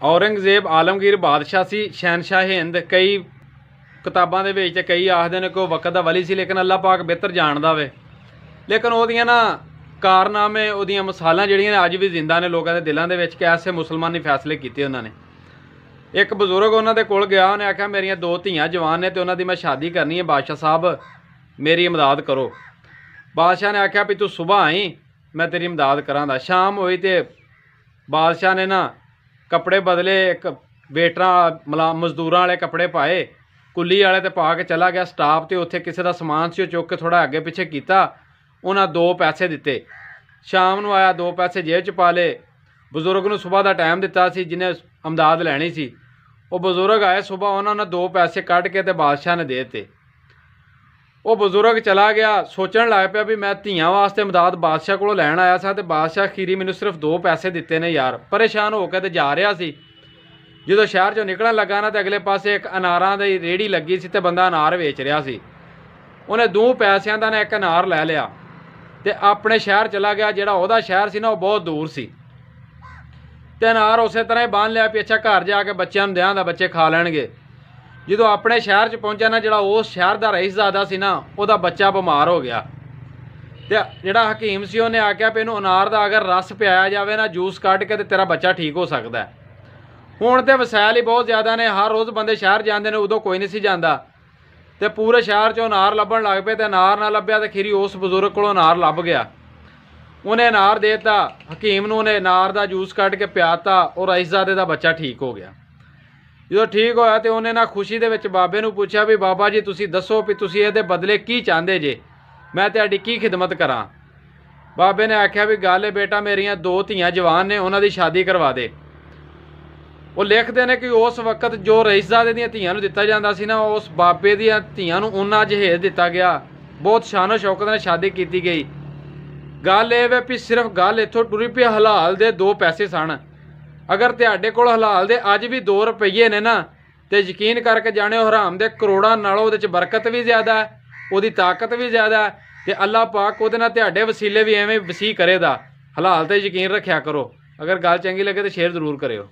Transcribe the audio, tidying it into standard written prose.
औरंगजेब आलमगीर बादशाह सी, शहनशाह हिंद। कई किताबां दे विच कई आखदे ने कि वो वक्त दा वली सी, लेकिन अल्लाह पाक बेहतर जानदा वे। लेकिन ओहदियां ना कारनामे, ओहदियां मिसालां जिहड़ियां अज भी जिंदा ने लोगों के दिलों के कि ऐसे मुसलमानी फैसले किए उन्होंने। एक बजुर्ग उन्होंने कोल गया, उन्हें आख्या मेरिया 2 धियां जवान ने तो उन्होंने मैं शादी करनी है, बादशाह साहब मेरी इमदाद करो। बादशाह ने आख्या भी तू सुबह आई, मैं तेरी इमदाद करांगा। शाम हुई तो बादशाह ने ना कपड़े बदले, एक वेटरां मजदूरां वाले कपड़े पाए, कुली वाले तो पा के चला गया स्टाफ। तो उत्थे किसी का समान से चुक के थोड़ा अगे पिछे किया, उन्हें 2 पैसे दिते। शाम को आया, 2 पैसे जेब च पा ले। बजुर्ग को सुबह का टाइम दिता सी जिन्हें इमदाद लैनी सी। वो बजुर्ग आए सुबह, उन्होंने 2 पैसे कढ़ के ते बादशाह ने देते। वो बजुर्ग चला गया, सोचण लग पिया भी मैं धियां वास्ते इमदाद बादशाह को लैन आया था, तो बादशाह खीरी मैनू सिर्फ 2 पैसे दिते ने यार। परेशान होकर तो जा रहा सी। जो शहर चों निकलन लगा ना, तो अगले पासे एक अनारां दी रेहड़ी लगी सी, तो बंदा अनार वेच रहा सी। उन्हें 2 पैसों का ना एक अनार लै लिया तो अपने शहर चला गया। जिहड़ा उहदा शहर सी ना, वो बहुत दूर सी। तो अनार उस तरह ही बांध लिया भी अच्छा घर जाके बच्चों को देंदा, बच्चे खा लैणगे। जो अपने शहर च पहुंचा ना, जिहड़ा उस शहर का रईसज़ादा सी ना, उहदा बच्चा बीमार हो गया। तो जिहड़ा हकीम सी उन्हें आख्या भी इनू अनार का अगर रस पियाया जाए ना, जूस कढ़ के, तो तेरा बच्चा ठीक हो सकता है। हुण तो वसैल ही बहुत ज़्यादा ने, हर रोज़ बंदे शहर जाते हैं, उदों कोई नहीं सी जांदा। तो पूरे शहर चों अनार लभण लग पे, तो अनार ना लभ्या तो खीरी उस बजुर्ग कोलों अनार लभ गया। उन्हें अनार देता हकीम नूं, उन्हें अनार का जूस कढ़ के पियाता और रईसज़ादे का बच्चा ठीक हो गया। जो ठीक होया तो उन्हें ना खुशी दे विच बाबे नूं पूछा भी बाबा जी तुसी दसो भी तुसी इहदे बदले की चाहते जे, मैं तुहाडी की खिदमत करां। बाबे ने आख्या भी गल है बेटा, मेरिया 2 धियां जवान ने, उन्हां दी शादी करवा दे। वो लिखते हैं कि उस वक्त जो रईसज़ादे दीयां धियां नूं दिता जांदा सी ना, उस बाबे दीयां धियां नूं उन्ना जहेज दिता गया। बहुत शानो शौकत नाल शादी की गई। गल ये भी सिर्फ गल इत्थों टुरी पई हलाल दे 2 पैसे सन। अगर तुहाडे कोल हलाल दे अज भी 2 रुपये ने ना, तो यकीन करके जाने हराम दे करोड़ां नालों उहदे च बरकत भी ज़्यादा है, उहदी ताकत भी ज़्यादा है, तो अल्लाह पाक उहदे नाल तुहाडे वसीले भी एवें वसी करेगा। हलाल ते यकीन रखिया करो। अगर गल चंगी लगे तो शेयर जरूर करियो।